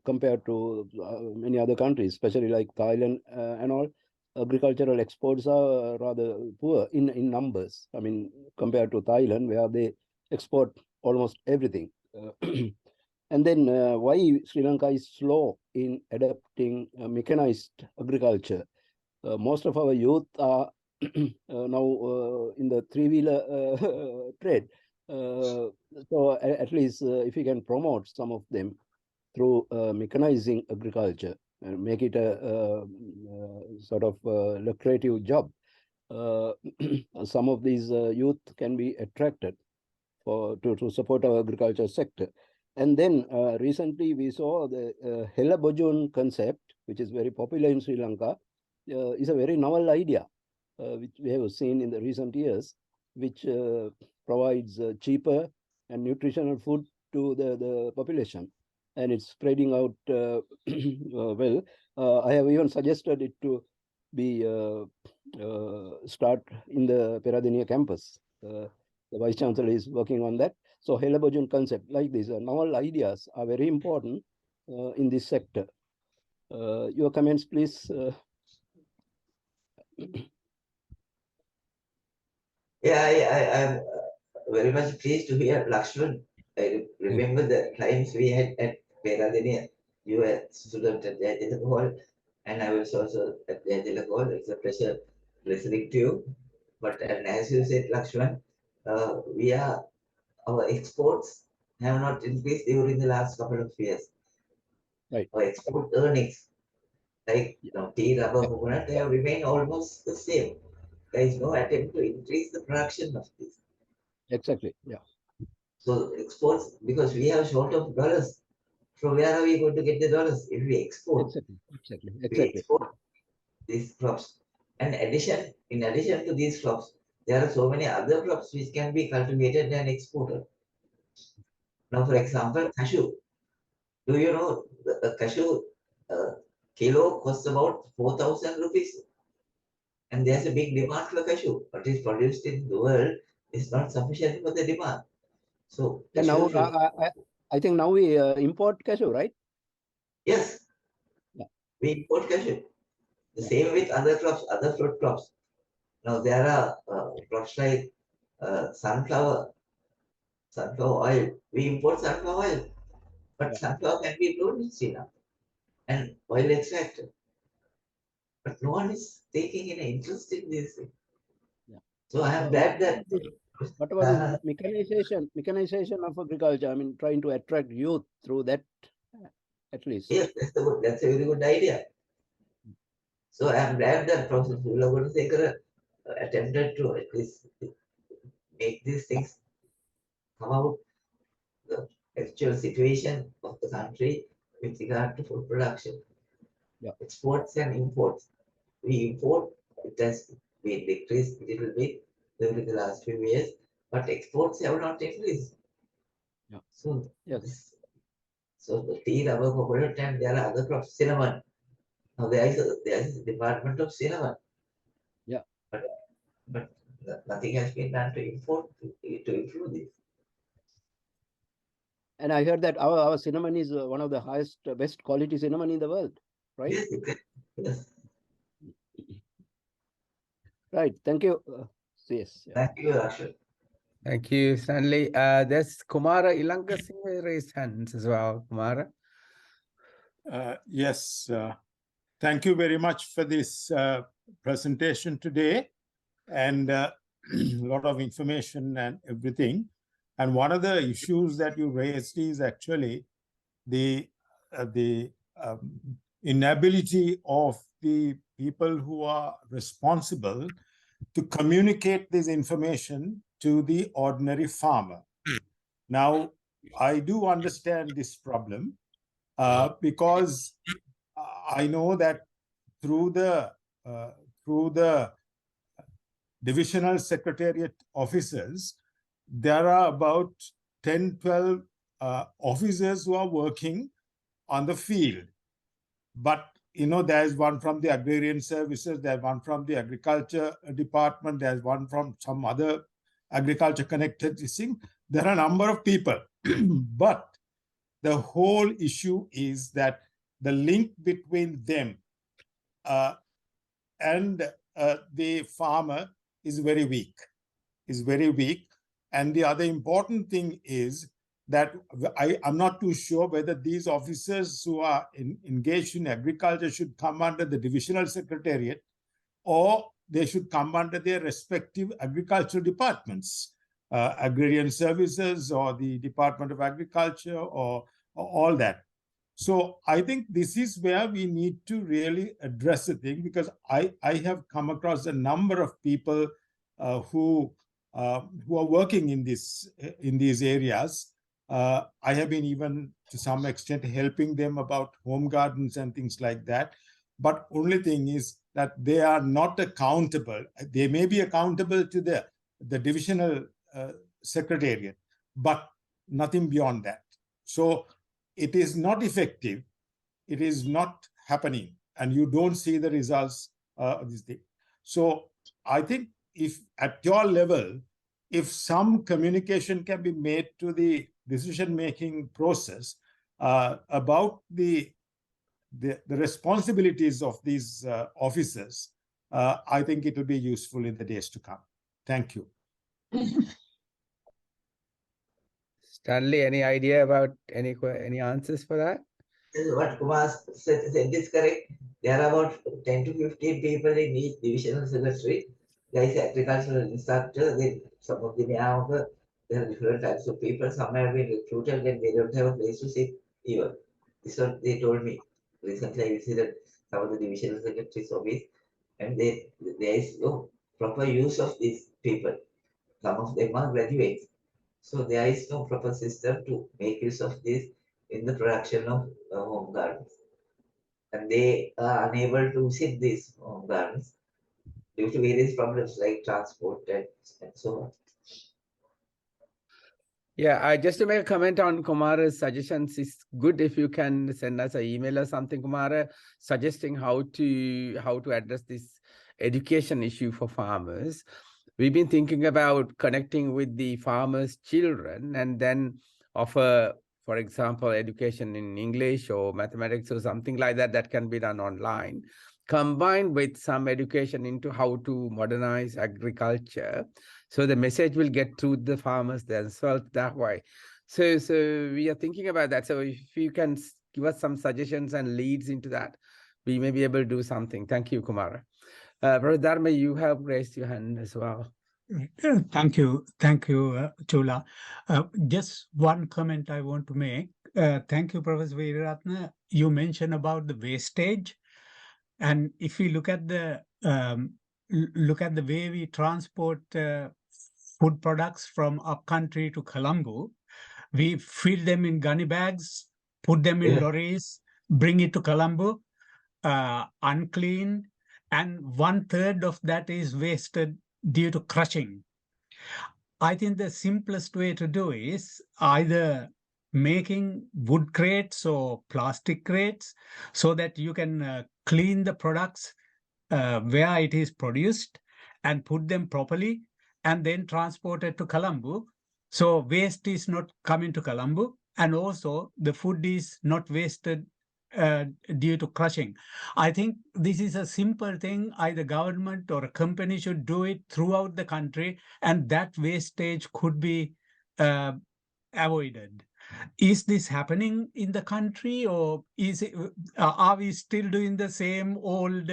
compared to many other countries, especially like Thailand and all. Agricultural exports are rather poor in numbers. I mean, compared to Thailand, where they export almost everything. And then why Sri Lanka is slow in adapting mechanized agriculture? Most of our youth are now in the three-wheeler trade. So at least if we can promote some of them through mechanizing agriculture and make it a sort of lucrative job, some of these youth can be attracted to support our agriculture sector. And then recently we saw the Hela Bojun concept, which is very popular in Sri Lanka, is a very novel idea, which we have seen in the recent years, which provides cheaper and nutritional food to the population. And it's spreading out well. I have even suggested it to be start in the Peradeniya campus. The Vice Chancellor is working on that. So Helabojun concept like this, novel ideas are very important in this sector. Your comments, please. Yeah, I'm very much pleased to hear Lakshman. I remember the times we had at Peradeniya. You were a student at Jayatila Hall, and I was also at Jayatila Hall. It's a pleasure listening to you. But and as you said, Lakshman, our exports have not increased during the last couple of years. Right. Our export earnings, like tea, rubber, coconut, they have remained almost the same. There is no attempt to increase the production of this. Exactly. Yeah. So exports, because we have short of dollars. From where are we going to get the dollars? If we export, Exactly. Exactly. we Exactly. export these crops. And in addition to these crops, there are so many other crops which can be cultivated and exported. Now, for example, cashew. Do you know the cashew kilo costs about 4,000 rupees? And there's a big demand for cashew. What is produced in the world is not sufficient for the demand. So And now cashew should, I think now we import cashew, right? yes, Yeah. we import cashew. The Yeah. same with other crops, other fruit crops. Now there are crops like sunflower oil. We import sunflower oil, but Yeah. sunflower can be grown in China and oil extracted. But no one is taking an interest in this thing. Yeah. So I am So glad that what about this mechanization of agriculture? I mean, trying to attract youth through that, at least. yes, that's a very good idea. So I am glad that Professor Sulagunsekara attempted to at least make these things come out the actual situation of the country with regard to food production. Yeah. Exports and imports. We import, it has been decreased a little bit during the last few years, but exports have not increased. Yeah. So, Yes. so the tea, rubber, coconut, and there are other crops, cinnamon. Now there is a department of cinnamon. Yeah. But nothing has been done to improve this. And I heard that our cinnamon is one of the highest, best quality cinnamon in the world, right? Yes, exactly. Yes. Right. Thank you. Yes. Yeah. Thank you, Rashid. Thank you, Stanley. There's Kumara Ilanka Singh raised hands as well. Kumara. Yes. Thank you very much for this presentation today, and a lot of information and everything. And one of the issues that you raised is actually the inability of the people who are responsible to communicate this information to the ordinary farmer. Now, I do understand this problem because I know that through the divisional secretariat officers, there are about 10, 12 officers who are working on the field. But, there's one from the agrarian services, there's one from the agriculture department, there's one from some other agriculture connected thing. There are a number of people. But the whole issue is that the link between them and the farmer is very weak. And the other important thing is that I'm not too sure whether these officers who are engaged in agriculture should come under the divisional secretariat or they should come under their respective agricultural departments, agrarian services or the Department of Agriculture or all that. So I think this is where we need to really address the thing, because I have come across a number of people who are working in these areas. I have been even to some extent helping them about home gardens and things like that. But only thing is that they are not accountable. They may be accountable to the divisional secretariat, but nothing beyond that. So it is not effective. It is not happening, and you don't see the results of this thing. So I think if at your level, if some communication can be made to the decision-making process about the responsibilities of these officers, I think it will be useful in the days to come. Thank you. Stanley, any idea about any answers for that? What Kumar said is correct. There are about 10 to 15 people in each divisional secretary. There is agricultural instructor, some of them are there are different types of people. Some have been recruited and they don't have a place to sit even. This is what they told me. Recently I visited some of the divisional secretary's office, and there is no proper use of these people. some of them are graduates. So there is no proper system to make use of this in the production of home gardens. And they are unable to visit these home gardens due to various problems like transport and so on. Yeah, I just to make a comment on Kumara's suggestions, it's good if you can send us an email or something, Kumara, suggesting how to address this education issue for farmers. We've been thinking about connecting with the farmers' children and then offer, for example, education in English or mathematics or something like that that can be done online, combined with some education into how to modernize agriculture. So the message will get to the farmers themselves that way. So we are thinking about that. So if you can give us some suggestions and leads into that, we may be able to do something. Thank you, Kumara. Brother Dharma, you have raised your hand as well. Thank you, Chula. Just one comment I want to make. Thank you, Professor Veeratna. You mentioned about the wastage, and if we look at the way we transport food products from upcountry to Colombo, we fill them in gunny bags, put them in lorries, bring it to Colombo, unclean, and 1/3 of that is wasted due to crushing. I think the simplest way to do is either making wood crates or plastic crates so that you can clean the products where it is produced and put them properly and then transport it to Colombo. So waste is not coming to Colombo, and also the food is not wasted due to crushing. I think this is a simple thing. Either government or a company should do it throughout the country, and that wastage could be avoided. Is this happening in the country, or is it, are we still doing the same old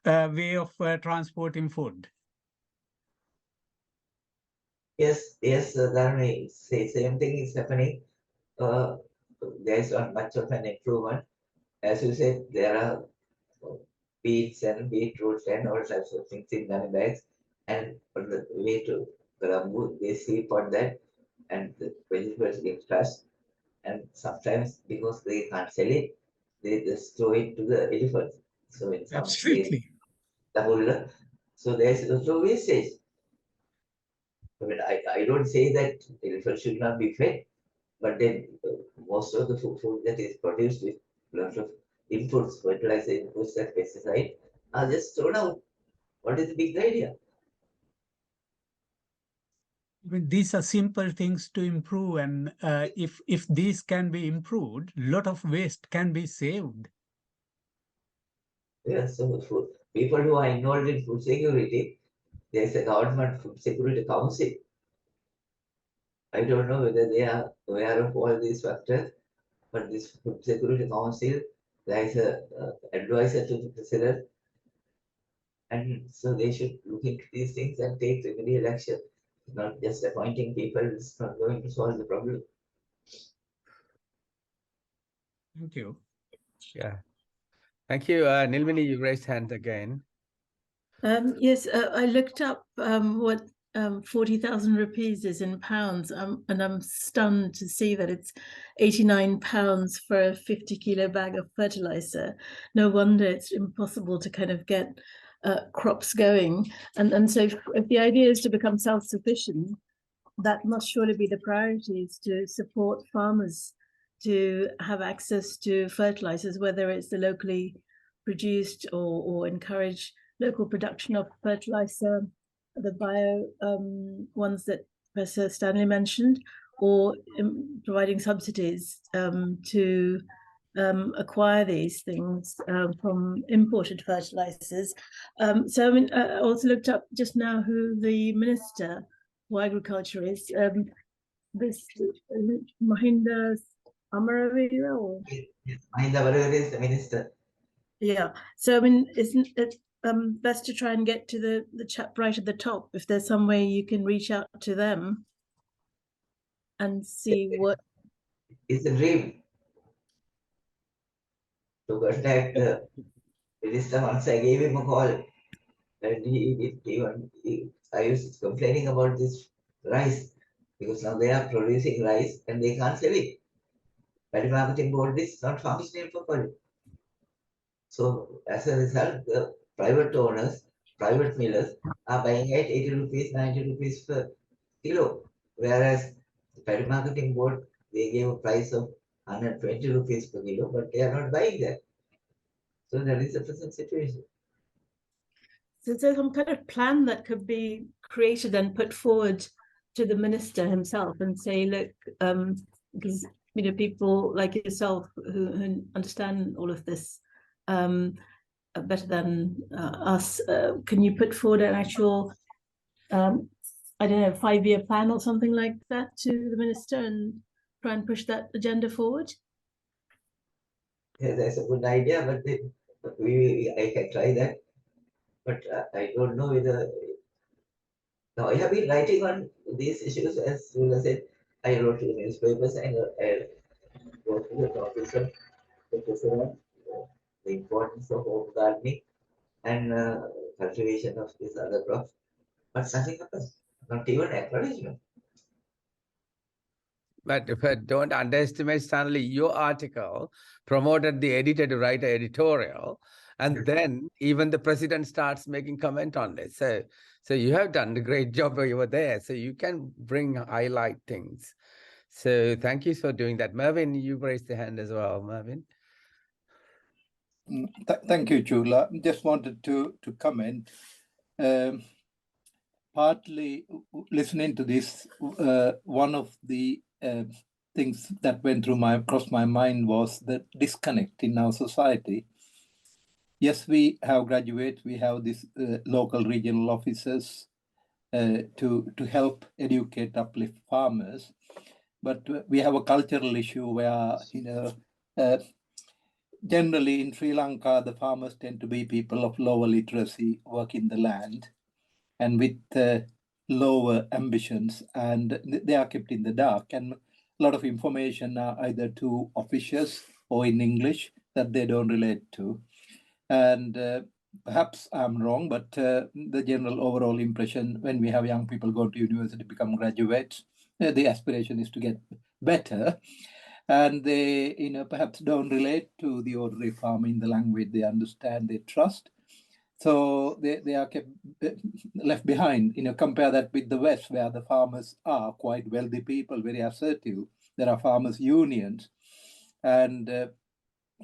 way of transporting food? Yes, Dharma, same thing is happening. There's not much of an improvement. As you said, there are beets and beetroots and all types of things in gunny bags. And on the way to Colombo, they sleep on that and the vegetables get crushed. And sometimes because they can't sell it, they just throw it to the elephants. So in some Absolutely. place, so there's also wastage. I mean, I don't say that elephants should not be fed, but then most of the food that is produced with lots of inputs, fertilizer inputs and pesticide are just thrown out. What is the big idea? I mean, these are simple things to improve, and if these can be improved, a lot of waste can be saved. Yes, so food. People who are involved in food security, there's a government food security council. I don't know whether they are aware of all these factors, but this food security council, there is a advisor to the president, and so they should look into these things and take remedial action. Not just appointing people is not going to solve the problem. Thank you. Yeah. Thank you. Nilmini, you raised hand again. Yes, I looked up what 40,000 rupees is in pounds, and I'm stunned to see that it's 89 pounds for a 50-kilo bag of fertilizer. No wonder it's impossible to kind of get crops going. And so if the idea is to become self-sufficient, that must surely be the priority, is to support farmers to have access to fertilizers, whether it's the locally produced or encourage local production of fertilizer, the bio ones that Professor Stanley mentioned, or providing subsidies to acquire these things from imported fertilizers. So I mean, I also looked up just now who the Minister for Agriculture is. This Mahinda Amaravira, or Mahinda Amaravira is the minister. Yeah. So I mean, isn't it best to try and get to the chap right at the top? If there's some way you can reach out to them and see what. It's a dream to contact the minister. Once I gave him a call, and I was complaining about this rice, because now they are producing rice and they can't sell it. Paddy marketing board is not functioning properly. So as a result, the private owners, private millers are buying at 80 rupees, 90 rupees per kilo. Whereas the paddy marketing board, they gave a price of 120 rupees per kilo, but they are not buying that. So that is the present situation. So is there some kind of plan that could be created and put forward to the minister himself and say, look, because people like yourself who understand all of this better than us, can you put forward an actual, I don't know, 5-year plan or something like that to the minister and try and push that agenda forward? Yeah, that's a good idea, but I can try that. But I don't know whether. Now, I have been writing on these issues, as Sula said. I wrote to the newspapers and I wrote to the office of the president, the importance of home gardening and cultivation of these other crops. But nothing happens, not even acknowledgement. But don't underestimate, Stanley, your article promoted the editor to write an editorial, and then even the president starts making comment on this. So you have done a great job over there. So you can highlight things. So thank you for doing that. Mervin, you raised the hand as well, Mervin. Thank you, Chula. Just wanted to comment. Partly listening to this, one of the things that went across my mind was the disconnect in our society. Yes, we have graduates, we have these local regional officers to help educate, uplift farmers, but we have a cultural issue where generally in Sri Lanka the farmers tend to be people of lower literacy, work in the land, and with lower ambitions, and they are kept in the dark, and a lot of information are either too officious or in English that they don't relate to. And perhaps I'm wrong, but the general overall impression when we have young people go to university, become graduates, the aspiration is to get better, and they perhaps don't relate to the ordinary farmer in the language they understand, they trust. So they are kept left behind. Compare that with the West, where the farmers are quite wealthy people, very assertive. There are farmers' unions, and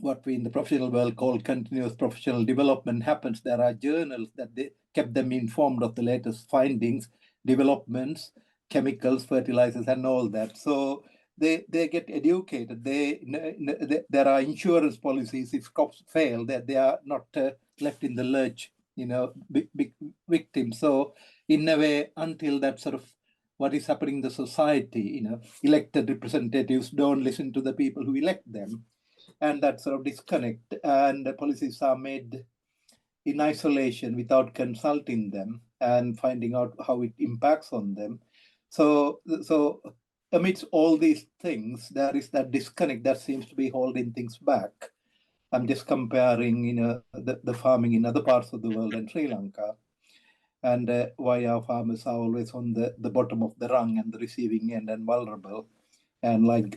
what we in the professional world call continuous professional development happens. There are journals that they kept them informed of the latest findings, developments, chemicals, fertilizers, and all that. So they get educated. There are insurance policies if crops fail, that they are not left in the lurch, big victims. So in a way, until that sort of what is happening in the society, elected representatives don't listen to the people who elect them, and that sort of disconnect, and the policies are made in isolation without consulting them and finding out how it impacts on them. So amidst all these things, there is that disconnect that seems to be holding things back. I'm just comparing, the farming in other parts of the world and Sri Lanka, and why our farmers are always on the bottom of the rung and the receiving end and vulnerable. And like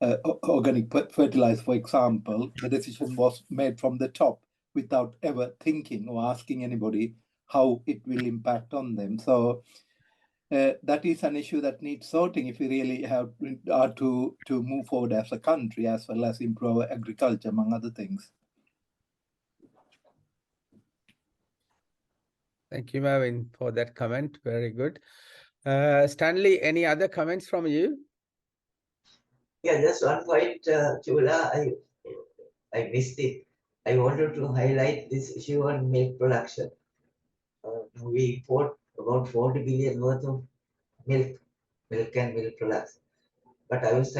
organic fertilizer, for example, the decision was made from the top without ever thinking or asking anybody how it will impact on them. So that is an issue that needs sorting if we really are to move forward as a country, as well as improve agriculture, among other things. Thank you, Mervin, for that comment. Very good. Stanley, any other comments from you? Yeah, just one point, Chula, I missed it. I wanted to highlight this issue on milk production. We import about 40 billion worth of milk and milk products. But I was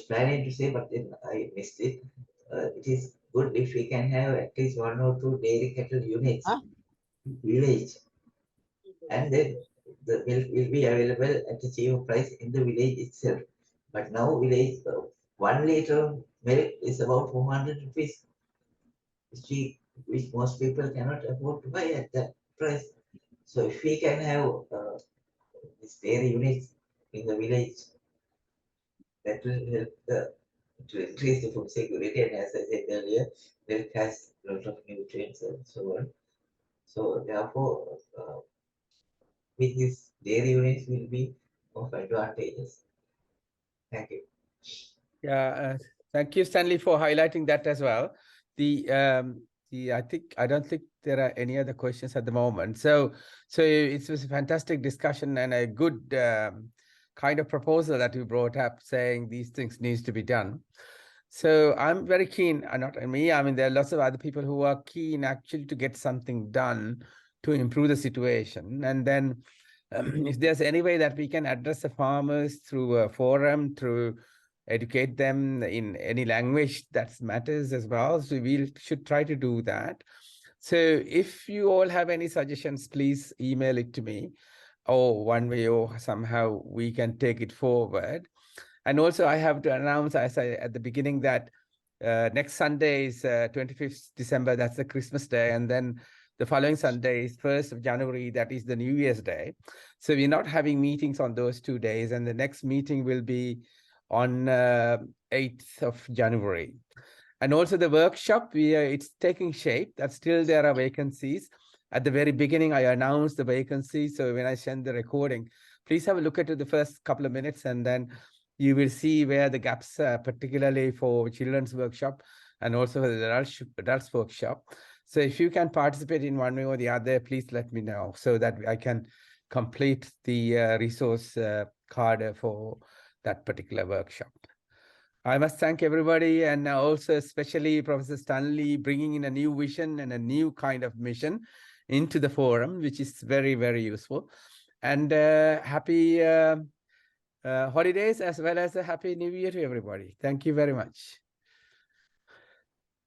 planning to say, but then I missed it. It is good if we can have at least 1 or 2 dairy cattle units in village, and then the milk will be available at a cheaper price in the village itself. But now village, 1 liter of milk is about 400 rupees, which most people cannot afford to buy at that price. So if we can have these dairy units in the village. That will help to increase the food security, and as I said earlier, milk has a lot of nutrients and so on. So therefore, with this dairy units will be of advantages. Thank you. Yeah, thank you, Stanley, for highlighting that as well. I don't think there are any other questions at the moment. So it was a fantastic discussion and a good kind of proposal that you brought up, saying these things needs to be done. So I'm very keen, not me, I mean, there are lots of other people who are keen actually to get something done to improve the situation. And then if there's any way that we can address the farmers through a forum, through educate them in any language that matters as well. So we should try to do that. So if you all have any suggestions, please email it to me, or one way or somehow we can take it forward. And also I have to announce, as I at the beginning, that next Sunday is 25th December, that's the Christmas day. And then the following Sunday is 1st of January, that is the New Year's Day. So we're not having meetings on those 2 days. And the next meeting will be on 8th of January. And also the workshop, it's taking shape. That still there are vacancies. At the very beginning, I announced the vacancy. So when I send the recording, please have a look at it the first couple of minutes, and then you will see where the gaps are, particularly for children's workshop and also for the adults workshop. So if you can participate in one way or the other, please let me know so that I can complete the resource card for that particular workshop. I must thank everybody, and also especially Professor Stanley, bringing in a new vision and a new kind of mission into the forum, which is very, very useful. And happy holidays, as well as a happy new year to everybody. Thank you very much.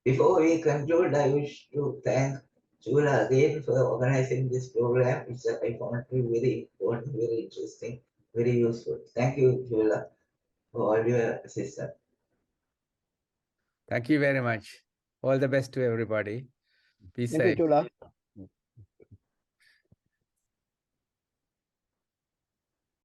Before we conclude, I wish to thank Chula again for organizing this program. I found it very important, very interesting, very useful. Thank you, Chula, for all your assistance. Thank you very much. All the best to everybody. Be safe. Thank you, Chula.